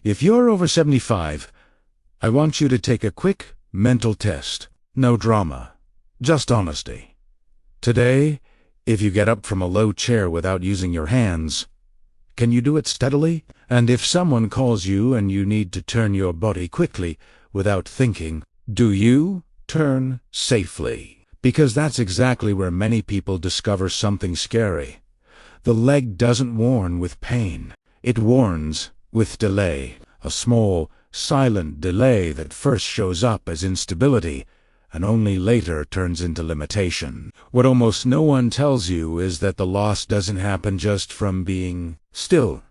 If you're over 75, I want you to take a quick mental test. No drama, just honesty. Today, if you get up from a low chair without using your hands, can you do it steadily? And if someone calls you and you need to turn your body quickly without thinking, do you turn safely? Because that's exactly where many people discover something scary. The leg doesn't warn with pain. It warns with delay. A small, silent delay that first shows up as instability and only later turns into limitation. What almost no one tells you is that the loss doesn't happen just from being still.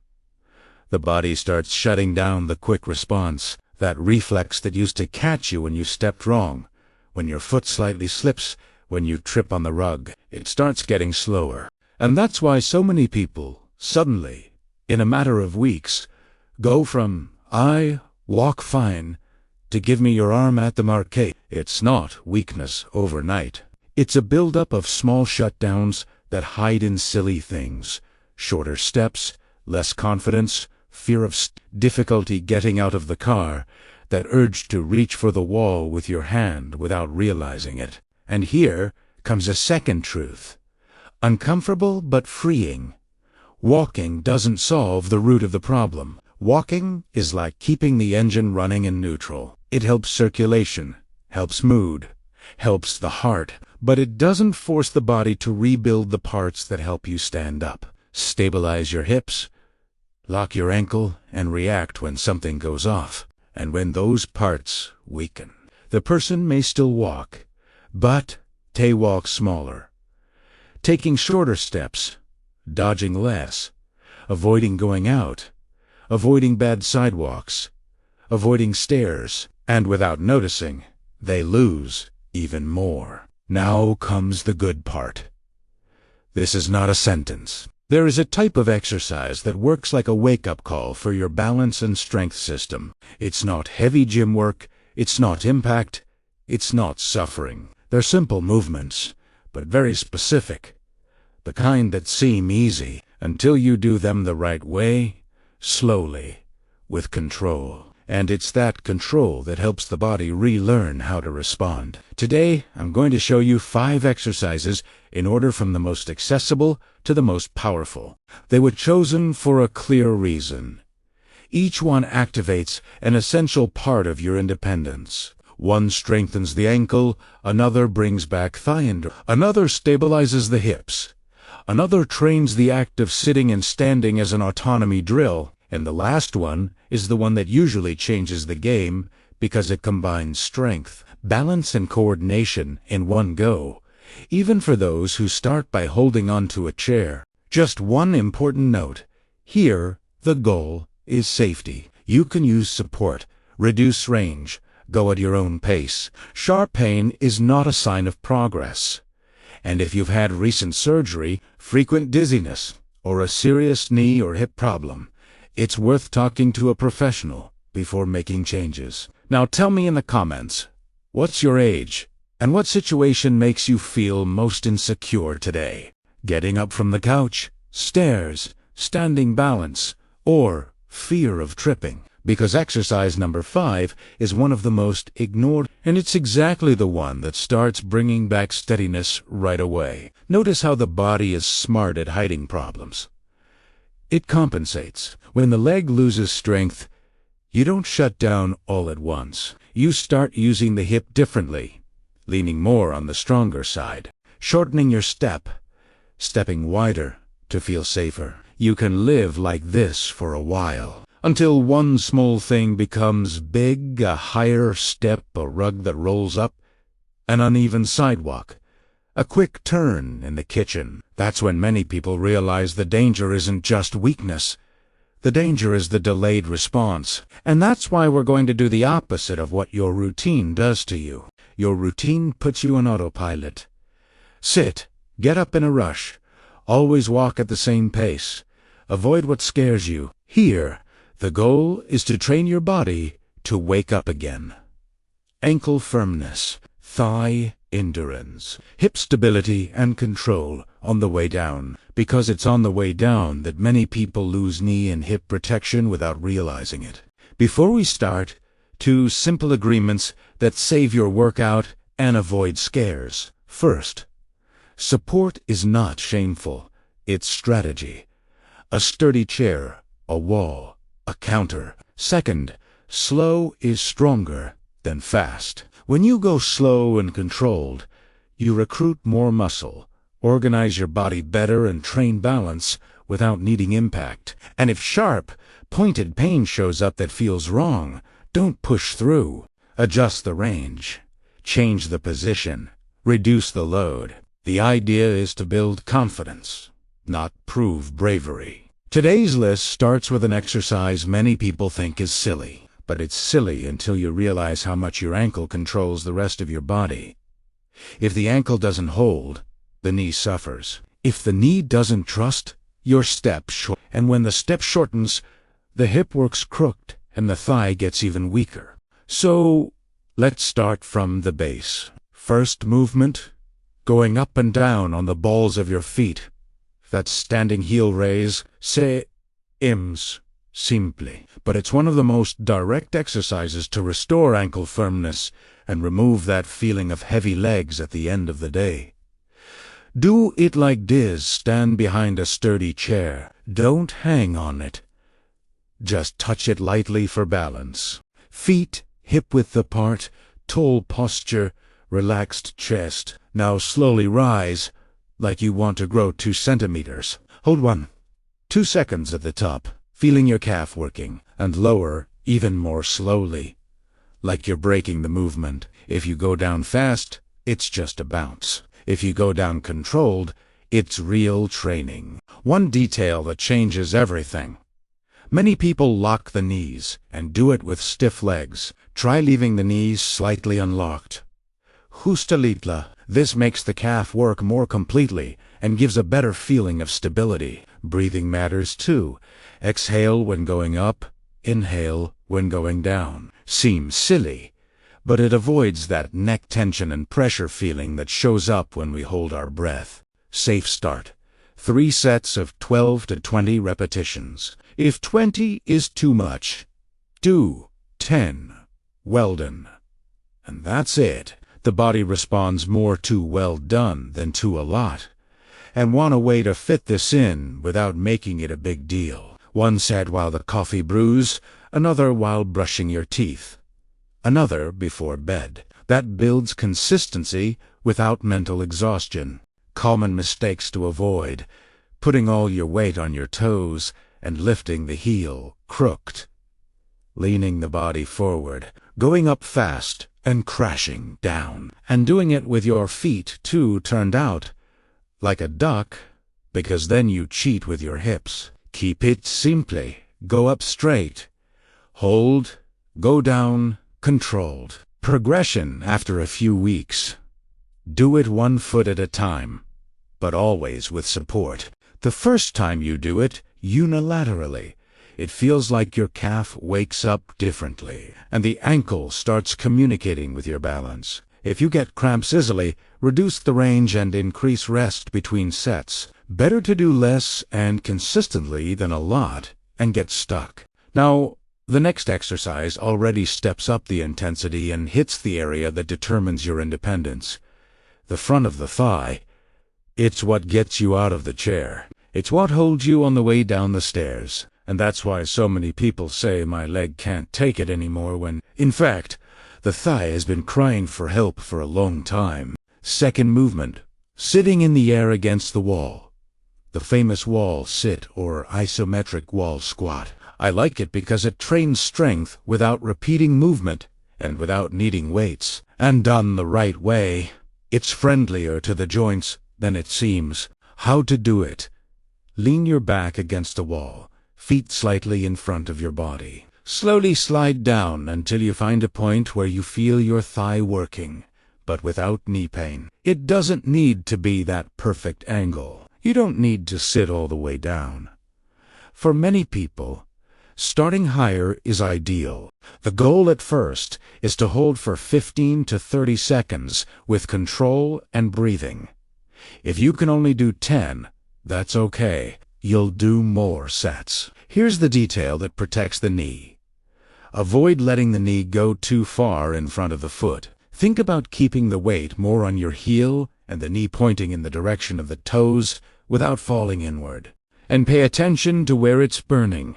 The body starts shutting down the quick response, that reflex that used to catch you when you stepped wrong, when your foot slightly slips, when you trip on the rug. It starts getting slower. And that's why so many people, suddenly, in a matter of weeks, go from, I walk fine, to give me your arm at the marquee. It's not weakness overnight. It's a buildup of small shutdowns that hide in silly things. Shorter steps, less confidence, fear of difficulty getting out of the car, that urge to reach for the wall with your hand without realizing it. And here comes a second truth. Uncomfortable but freeing. Walking doesn't solve the root of the problem. Walking is like keeping the engine running in neutral. It helps circulation, helps mood, helps the heart, but it doesn't force the body to rebuild the parts that help you stand up. Stabilize your hips, lock your ankle, and react when something goes off. And when those parts weaken, the person may still walk, but they walk smaller, taking shorter steps, dodging less, avoiding going out, avoiding bad sidewalks, avoiding stairs, and without noticing, they lose even more. Now comes the good part. This is not a sentence. There is a type of exercise that works like a wake-up call for your balance and strength system. It's not heavy gym work, it's not impact, it's not suffering. They're simple movements, but very specific. The kind that seem easy until you do them the right way, slowly, with control. And it's that control that helps the body relearn how to respond. Today, I'm going to show you 5 exercises in order from the most accessible to the most powerful. They were chosen for a clear reason. Each one activates an essential part of your independence. One strengthens the ankle, another brings back thigh and another stabilizes the hips. Another trains the act of sitting and standing as an autonomy drill. And the last one is the one that usually changes the game because it combines strength, balance, and coordination in one go, even for those who start by holding onto a chair. Just one important note. Here, the goal is safety. You can use support, reduce range, go at your own pace. Sharp pain is not a sign of progress. And if you've had recent surgery, frequent dizziness, or a serious knee or hip problem, it's worth talking to a professional before making changes. Now tell me in the comments, what's your age, and what situation makes you feel most insecure today? Getting up from the couch, stairs, standing balance, or fear of tripping? Because exercise number 5 is one of the most ignored, and it's exactly the one that starts bringing back steadiness right away. Notice how the body is smart at hiding problems. It compensates. When the leg loses strength, you don't shut down all at once. You start using the hip differently, leaning more on the stronger side, shortening your step, stepping wider to feel safer. You can live like this for a while, until one small thing becomes big, a higher step, a rug that rolls up, an uneven sidewalk, a quick turn in the kitchen. That's when many people realize the danger isn't just weakness. The danger is the delayed response. And that's why we're going to do the opposite of what your routine does to you. Your routine puts you on autopilot. Sit, get up in a rush, always walk at the same pace, avoid what scares you. Here, the goal is to train your body to wake up again. Ankle firmness, thigh endurance, hip stability and control on the way down, because it's on the way down that many people lose knee and hip protection without realizing it. Before we start, 2 simple agreements that save your workout and avoid scares. First, support is not shameful, it's strategy. A sturdy chair, a wall, a counter. Second, slow is stronger than fast. When you go slow and controlled, you recruit more muscle, organize your body better, and train balance without needing impact. And if sharp, pointed pain shows up that feels wrong, don't push through. Adjust the range. Change the position. Reduce the load. The idea is to build confidence, not prove bravery. Today's list starts with an exercise many people think is silly, but it's silly until you realize how much your ankle controls the rest of your body. If the ankle doesn't hold, the knee suffers. If the knee doesn't trust, your step shortens. And when the step shortens, the hip works crooked and the thigh gets even weaker. So, let's start from the base. First movement, going up and down on the balls of your feet. That's standing heel raise, se ims, simply. But it's one of the most direct exercises to restore ankle firmness and remove that feeling of heavy legs at the end of the day. Do it like this: stand behind a sturdy chair. Don't hang on it. Just touch it lightly for balance. Feet hip-width apart, tall posture, relaxed chest. Now slowly rise, like you want to grow 2 centimeters. Hold 1-2 seconds at the top, feeling your calf working, and lower even more slowly, like you're breaking the movement. If you go down fast, it's just a bounce. If you go down controlled, it's real training. One detail that changes everything. Many people lock the knees and do it with stiff legs. Try leaving the knees slightly unlocked. Hustalitla. This makes the calf work more completely and gives a better feeling of stability. Breathing matters too. Exhale when going up, inhale when going down. Seems silly, but it avoids that neck tension and pressure feeling that shows up when we hold our breath. Safe start. 3 sets of 12 to 20 repetitions. If 20 is too much, do 10. Well done. And that's it. The body responds more to well done than to a lot. And want a way to fit this in without making it a big deal. 1 set while the coffee brews, another while brushing your teeth, another before bed. That builds consistency without mental exhaustion. Common mistakes to avoid: putting all your weight on your toes and lifting the heel crooked, leaning the body forward, going up fast and crashing down, and doing it with your feet too turned out like a duck, because then you cheat with your hips. Keep it simply. Go up straight, hold, go down, controlled. Progression after a few weeks. Do it 1 foot at a time, but always with support. The first time you do it unilaterally, it feels like your calf wakes up differently, and the ankle starts communicating with your balance. If you get cramps easily, reduce the range and increase rest between sets. Better to do less and consistently than a lot and get stuck. Now, the next exercise already steps up the intensity and hits the area that determines your independence. The front of the thigh. It's what gets you out of the chair. It's what holds you on the way down the stairs. And that's why so many people say my leg can't take it anymore when, in fact, the thigh has been crying for help for a long time. Second movement. Sitting in the air against the wall. The famous wall sit or isometric wall squat. I like it because it trains strength without repeating movement and without needing weights. And done the right way, it's friendlier to the joints than it seems. How to do it. Lean your back against the wall, feet slightly in front of your body. Slowly slide down until you find a point where you feel your thigh working, but without knee pain. It doesn't need to be that perfect angle. You don't need to sit all the way down. For many people, starting higher is ideal. The goal at first is to hold for 15 to 30 seconds with control and breathing. If you can only do 10, that's okay. You'll do more sets. Here's the detail that protects the knee. Avoid letting the knee go too far in front of the foot. Think about keeping the weight more on your heel and the knee pointing in the direction of the toes without falling inward. And pay attention to where it's burning.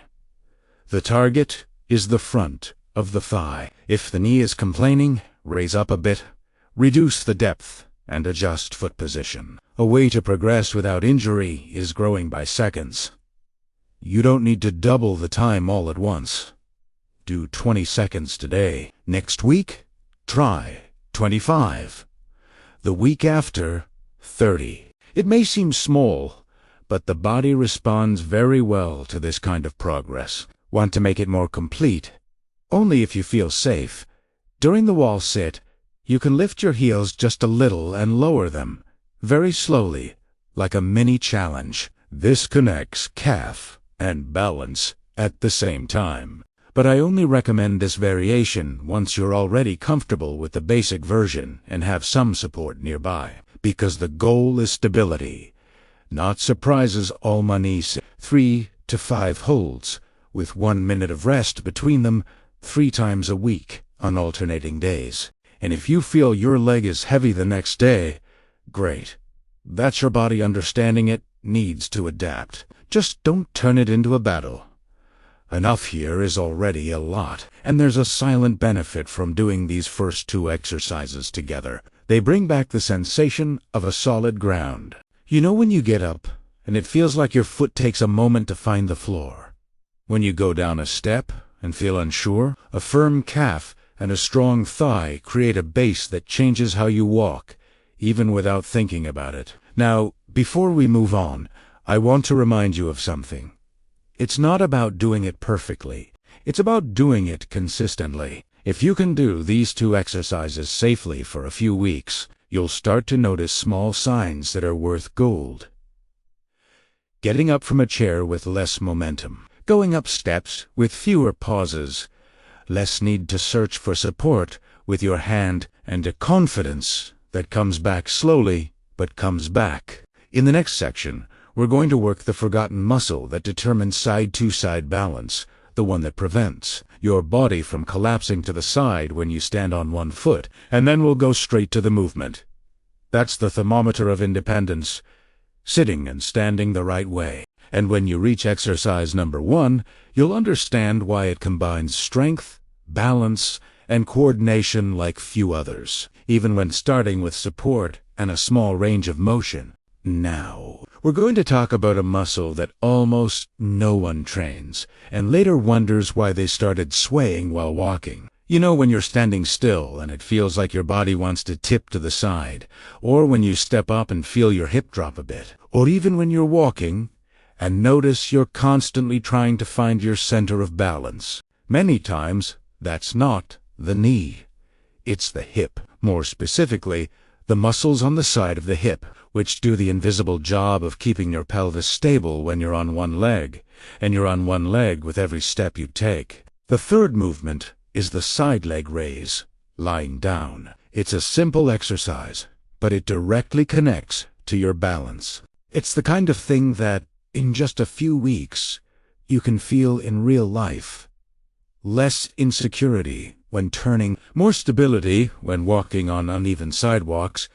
The target is the front of the thigh. If the knee is complaining, raise up a bit, reduce the depth, and adjust foot position. A way to progress without injury is growing by seconds. You don't need to double the time all at once. Do 20 seconds today. Next week, try 25. The week after, 30. It may seem small, but the body responds very well to this kind of progress. Want to make it more complete? Only if you feel safe. During the wall sit, you can lift your heels just a little and lower them, very slowly, like a mini challenge. This connects calf and balance at the same time. But I only recommend this variation once you're already comfortable with the basic version and have some support nearby, because the goal is stability, not surprises. All manis, 3 to 5 holds, with 1 minute of rest between them, 3 times a week on alternating days. And if you feel your leg is heavy the next day, great. That's your body understanding it needs to adapt. Just don't turn it into a battle. Enough here is already a lot, and there's a silent benefit from doing these first 2 exercises together. They bring back the sensation of a solid ground. You know when you get up, and it feels like your foot takes a moment to find the floor. When you go down a step and feel unsure, a firm calf and a strong thigh create a base that changes how you walk, even without thinking about it. Now, before we move on, I want to remind you of something. It's not about doing it perfectly. It's about doing it consistently. If you can do these 2 exercises safely for a few weeks, you'll start to notice small signs that are worth gold. Getting up from a chair with less momentum. Going up steps with fewer pauses. Less need to search for support with your hand, and a confidence that comes back slowly, but comes back. In the next section, we're going to work the forgotten muscle that determines side-to-side balance, the one that prevents your body from collapsing to the side when you stand on one foot, and then we'll go straight to the movement. That's the thermometer of independence, sitting and standing the right way. And when you reach exercise number 1, you'll understand why it combines strength, balance, and coordination like few others, even when starting with support and a small range of motion. Now, we're going to talk about a muscle that almost no one trains, and later wonders why they started swaying while walking. You know when you're standing still and it feels like your body wants to tip to the side, or when you step up and feel your hip drop a bit, or even when you're walking and notice you're constantly trying to find your center of balance. Many times, that's not the knee. It's the hip. More specifically, the muscles on the side of the hip, which do the invisible job of keeping your pelvis stable when you're on one leg, and you're on one leg with every step you take. The third movement is the side leg raise, lying down. It's a simple exercise, but it directly connects to your balance. It's the kind of thing that, in just a few weeks, you can feel in real life. Less insecurity when turning, more stability when walking on uneven sidewalks,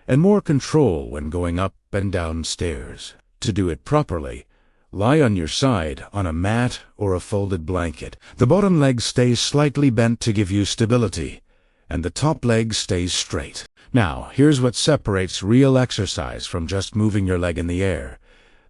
and more control when going up and down stairs. To do it properly, lie on your side on a mat or a folded blanket. The bottom leg stays slightly bent to give you stability, and the top leg stays straight. Now, here's what separates real exercise from just moving your leg in the air.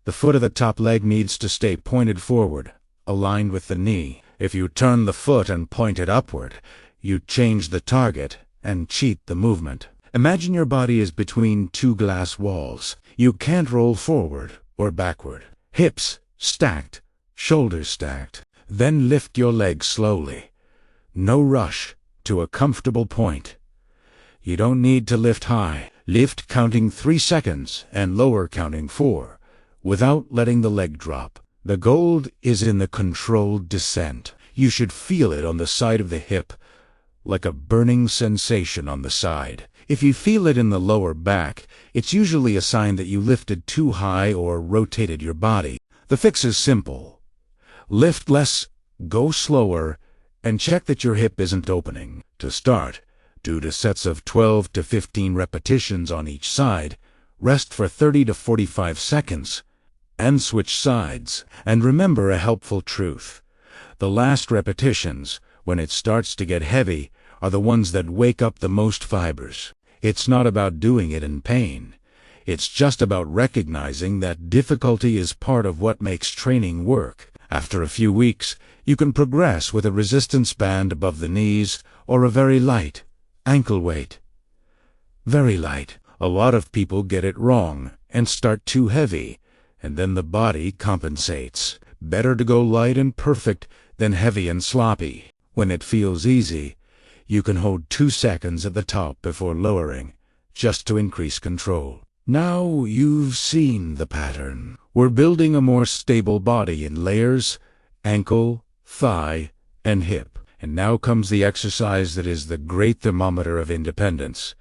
The foot of the top leg needs to stay pointed forward, aligned with the knee. If you turn the foot and point it upward, you change the target and cheat the movement. Imagine your body is between 2 glass walls. You can't roll forward or backward. Hips stacked, shoulders stacked. Then lift your legs slowly. No rush, to a comfortable point. You don't need to lift high. Lift counting 3 seconds and lower counting 4, without letting the leg drop. The gold is in the controlled descent. You should feel it on the side of the hip, like a burning sensation on the side. If you feel it in the lower back, it's usually a sign that you lifted too high or rotated your body. The fix is simple. Lift less, go slower, and check that your hip isn't opening. To start, do 2 sets of 12 to 15 repetitions on each side, rest for 30 to 45 seconds, and switch sides. And remember a helpful truth. The last repetitions, when it starts to get heavy, are the ones that wake up the most fibers. It's not about doing it in pain. It's just about recognizing that difficulty is part of what makes training work. After a few weeks, you can progress with a resistance band above the knees or a very light ankle weight. Very light. A lot of people get it wrong and start too heavy, and then the body compensates. Better to go light and perfect than heavy and sloppy. When it feels easy, you can hold 2 seconds at the top before lowering, just to increase control. Now you've seen the pattern. We're building a more stable body in layers: ankle, thigh, and hip. And now comes the exercise that is the great thermometer of independence,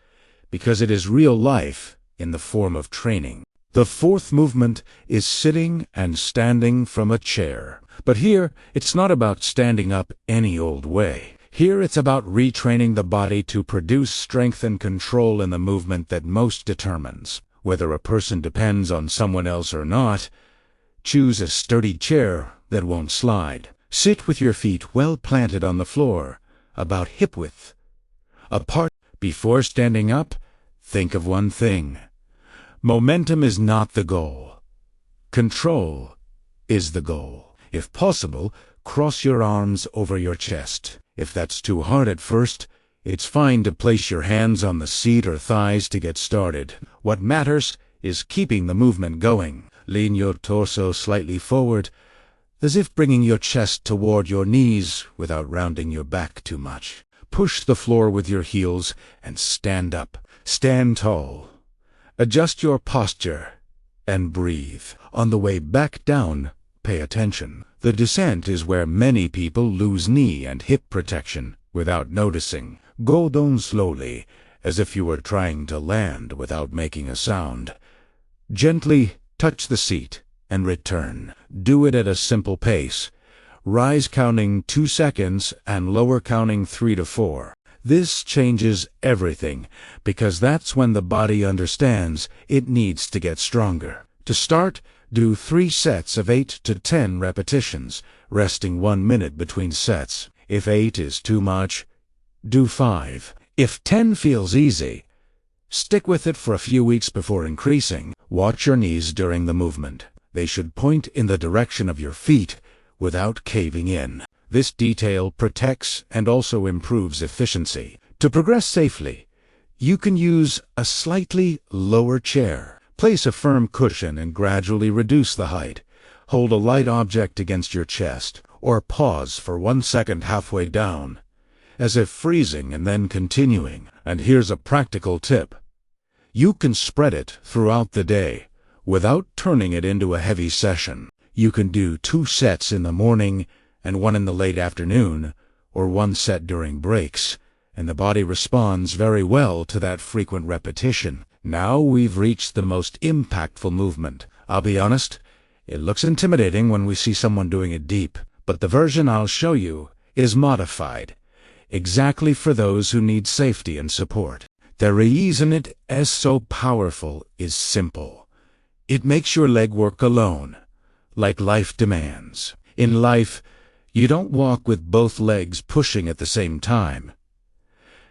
because it is real life in the form of training. The fourth movement is sitting and standing from a chair. But here, it's not about standing up any old way. Here it's about retraining the body to produce strength and control in the movement that most determines whether a person depends on someone else or not. Choose a sturdy chair that won't slide. Sit with your feet well planted on the floor, about hip-width apart. Before standing up, think of one thing. Momentum is not the goal. Control is the goal. If possible, cross your arms over your chest. If that's too hard at first, it's fine to place your hands on the seat or thighs to get started. What matters is keeping the movement going. Lean your torso slightly forward, as if bringing your chest toward your knees without rounding your back too much. Push the floor with your heels and stand up. Stand tall. Adjust your posture and breathe. On the way back down, pay attention. The descent is where many people lose knee and hip protection without noticing. Go down slowly, as if you were trying to land without making a sound. Gently touch the seat and return. Do it at a simple pace. Rise counting 2 seconds and lower counting 3 to 4. This changes everything, because that's when the body understands it needs to get stronger. To start, do 3 sets of 8 to 10 repetitions, resting 1 minute between sets. If 8 is too much, do 5. If 10 feels easy, stick with it for a few weeks before increasing. Watch your knees during the movement. They should point in the direction of your feet without caving in. This detail protects and also improves efficiency. To progress safely, you can use a slightly lower chair. Place a firm cushion and gradually reduce the height. Hold a light object against your chest, or pause for 1 second halfway down, as if freezing and then continuing. And here's a practical tip. You can spread it throughout the day without turning it into a heavy session. You can do 2 sets in the morning and 1 in the late afternoon, or 1 set during breaks, and the body responds very well to that frequent repetition. Now we've reached the most impactful movement. I'll be honest, it looks intimidating when we see someone doing it deep, but the version I'll show you is modified, exactly for those who need safety and support. The reason it is so powerful is simple. It makes your leg work alone, like life demands. In life, you don't walk with both legs pushing at the same time.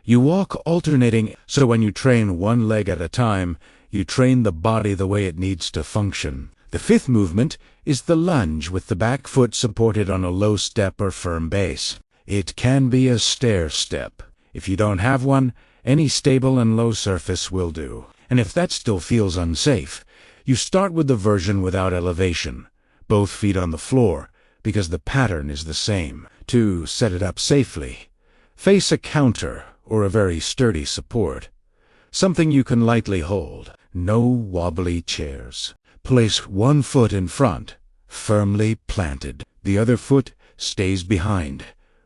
You walk alternating, so when you train one leg at a time, you train the body the way it needs to function. The fifth movement is the lunge with the back foot supported on a low step or firm base. It can be a stair step. If you don't have one, any stable and low surface will do. And if that still feels unsafe, you start with the version without elevation, both feet on the floor, because the pattern is the same. To set it up safely, face a counter or a very sturdy support, something you can lightly hold. No wobbly chairs. Place one foot in front, firmly planted. The other foot stays behind,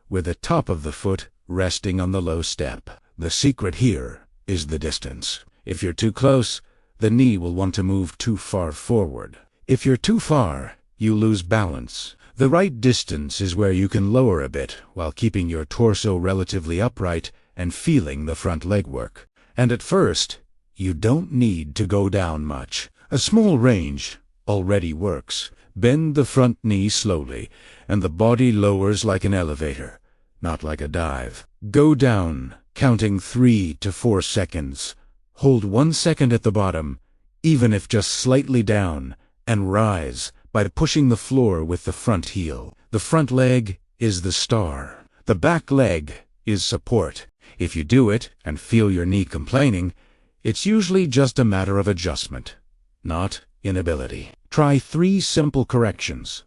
with the top of the foot resting on the low step. The secret here is the distance. If you're too close, the knee will want to move too far forward. If you're too far, you lose balance. The right distance is where you can lower a bit while keeping your torso relatively upright and feeling the front leg work. And at first, you don't need to go down much. A small range already works. Bend the front knee slowly, and the body lowers like an elevator, not like a dive. Go down, counting 3 to 4 seconds. Hold 1 second at the bottom, even if just slightly down, and rise by pushing the floor with the front heel. The front leg is the star. The back leg is support. If you do it and feel your knee complaining, it's usually just a matter of adjustment, not inability. Try 3 simple corrections.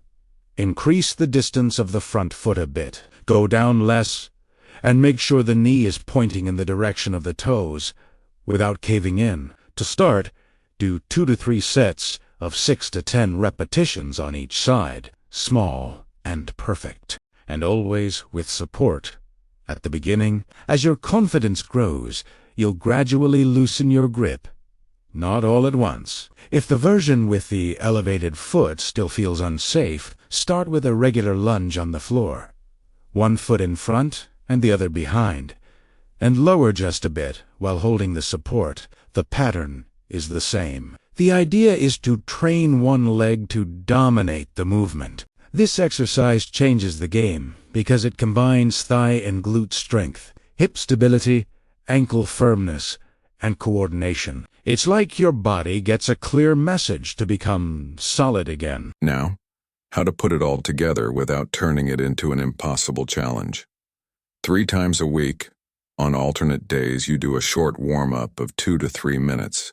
Increase the distance of the front foot a bit. Go down less, and make sure the knee is pointing in the direction of the toes without caving in. To start, do 2 to 3 sets of 6 to 10 repetitions on each side, small and perfect, and always with support. At the beginning, as your confidence grows, you'll gradually loosen your grip. Not all at once. If the version with the elevated foot still feels unsafe, start with a regular lunge on the floor. 1 foot in front and the other behind, and lower just a bit while holding the support. The pattern is the same. The idea is to train one leg to dominate the movement. This exercise changes the game because it combines thigh and glute strength, hip stability, ankle firmness, and coordination. It's like your body gets a clear message to become solid again. Now, how to put it all together without turning it into an impossible challenge. 3 times a week, on alternate days, you do a short warm-up of 2 to 3 minutes,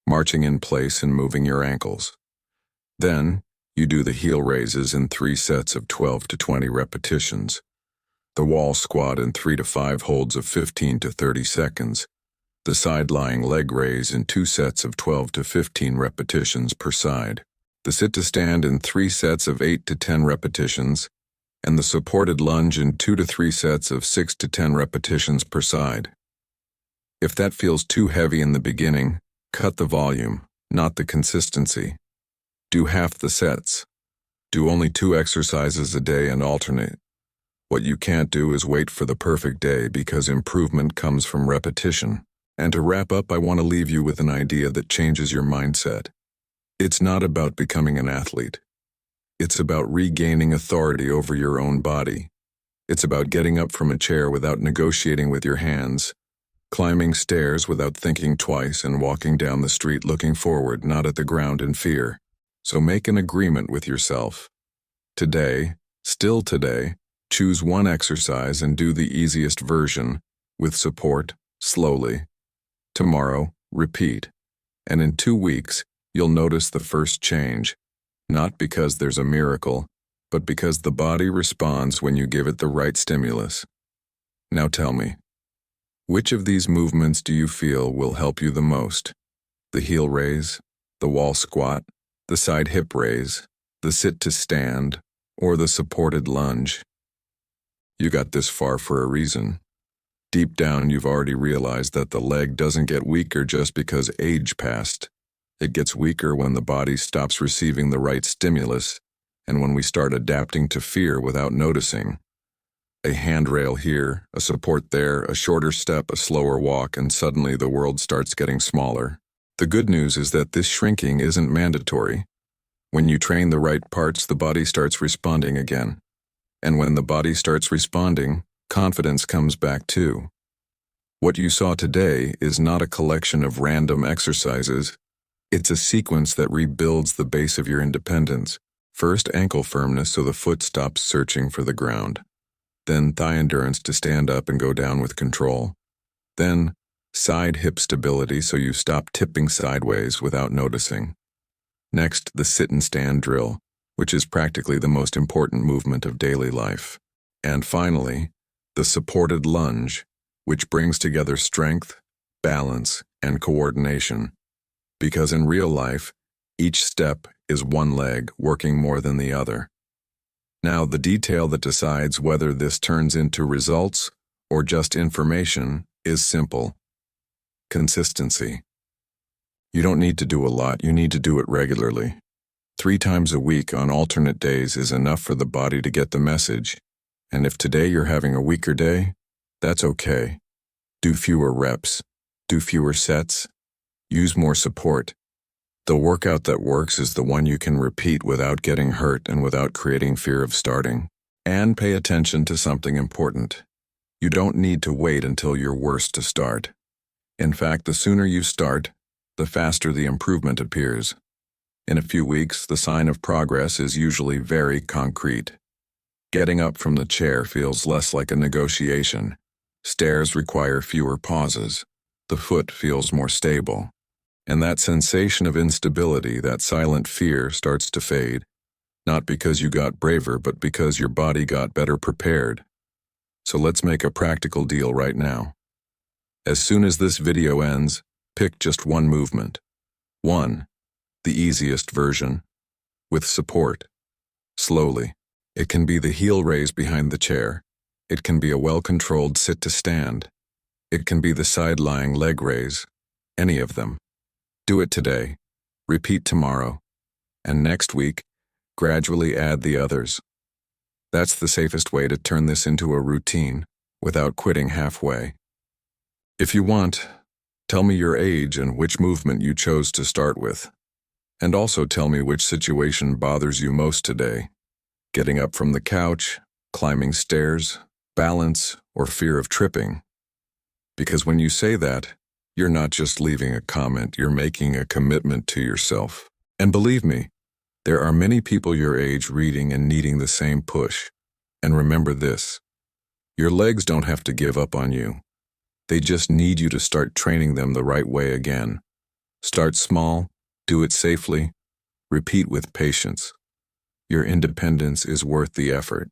marching in place and moving your ankles. Then, you do the heel raises in 3 sets of 12 to 20 repetitions, the wall squat in 3 to 5 holds of 15 to 30 seconds, the side-lying leg raise in 2 sets of 12 to 15 repetitions per side, the sit-to-stand in 3 sets of 8 to 10 repetitions, and the supported lunge in 2 to 3 sets of 6 to 10 repetitions per side. If that feels too heavy in the beginning, cut the volume, not the consistency. Do half the sets. Do only 2 exercises a day and alternate. What you can't do is wait for the perfect day because improvement comes from repetition. And to wrap up, I want to leave you with an idea that changes your mindset. It's not about becoming an athlete. It's about regaining authority over your own body. It's about getting up from a chair without negotiating with your hands, climbing stairs without thinking twice, and walking down the street looking forward, not at the ground in fear. So make an agreement with yourself. Today, still today, choose one exercise and do the easiest version, with support, slowly. Tomorrow, repeat. And in 2 weeks, you'll notice the first change, not because there's a miracle, but because the body responds when you give it the right stimulus. Now tell me, which of these movements do you feel will help you the most? The heel raise, the wall squat, the side hip raise, the sit to stand, or the supported lunge? You got this far for a reason. Deep down, you've already realized that the leg doesn't get weaker just because age passed. It gets weaker when the body stops receiving the right stimulus and when we start adapting to fear without noticing. A handrail here, a support there, a shorter step, a slower walk, and suddenly the world starts getting smaller. The good news is that this shrinking isn't mandatory. When you train the right parts, the body starts responding again. And when the body starts responding, confidence comes back too. What you saw today is not a collection of random exercises. It's a sequence that rebuilds the base of your independence. First, ankle firmness so the foot stops searching for the ground. Then, thigh endurance to stand up and go down with control. Then, side hip stability so you stop tipping sideways without noticing. Next, the sit and stand drill, which is practically the most important movement of daily life. And finally, the supported lunge, which brings together strength, balance, and coordination. Because in real life, each step is one leg working more than the other. Now, the detail that decides whether this turns into results or just information is simple. Consistency. You don't need to do a lot, you need to do it regularly. 3 times a week on alternate days is enough for the body to get the message. And if today you're having a weaker day, that's okay. Do fewer reps, do fewer sets, use more support. The workout that works is the one you can repeat without getting hurt and without creating fear of starting. And pay attention to something important. You don't need to wait until you're worse to start. In fact, the sooner you start, the faster the improvement appears. In a few weeks, the sign of progress is usually very concrete. Getting up from the chair feels less like a negotiation. Stairs require fewer pauses. The foot feels more stable. And that sensation of instability, that silent fear, starts to fade. Not because you got braver, but because your body got better prepared. So let's make a practical deal right now. As soon as this video ends, pick just one movement. 1. The easiest version. With support. Slowly. It can be the heel raise behind the chair. It can be a well-controlled sit to stand. It can be the side-lying leg raise. Any of them. Do it today. Repeat tomorrow. And next week, gradually add the others. That's the safest way to turn this into a routine without quitting halfway. If you want, tell me your age and which movement you chose to start with. And also tell me which situation bothers you most today. Getting up from the couch, climbing stairs, balance, or fear of tripping. Because when you say that, you're not just leaving a comment, you're making a commitment to yourself. And believe me, there are many people your age reading and needing the same push. And remember this, your legs don't have to give up on you. They just need you to start training them the right way again. Start small, do it safely, repeat with patience. Your independence is worth the effort.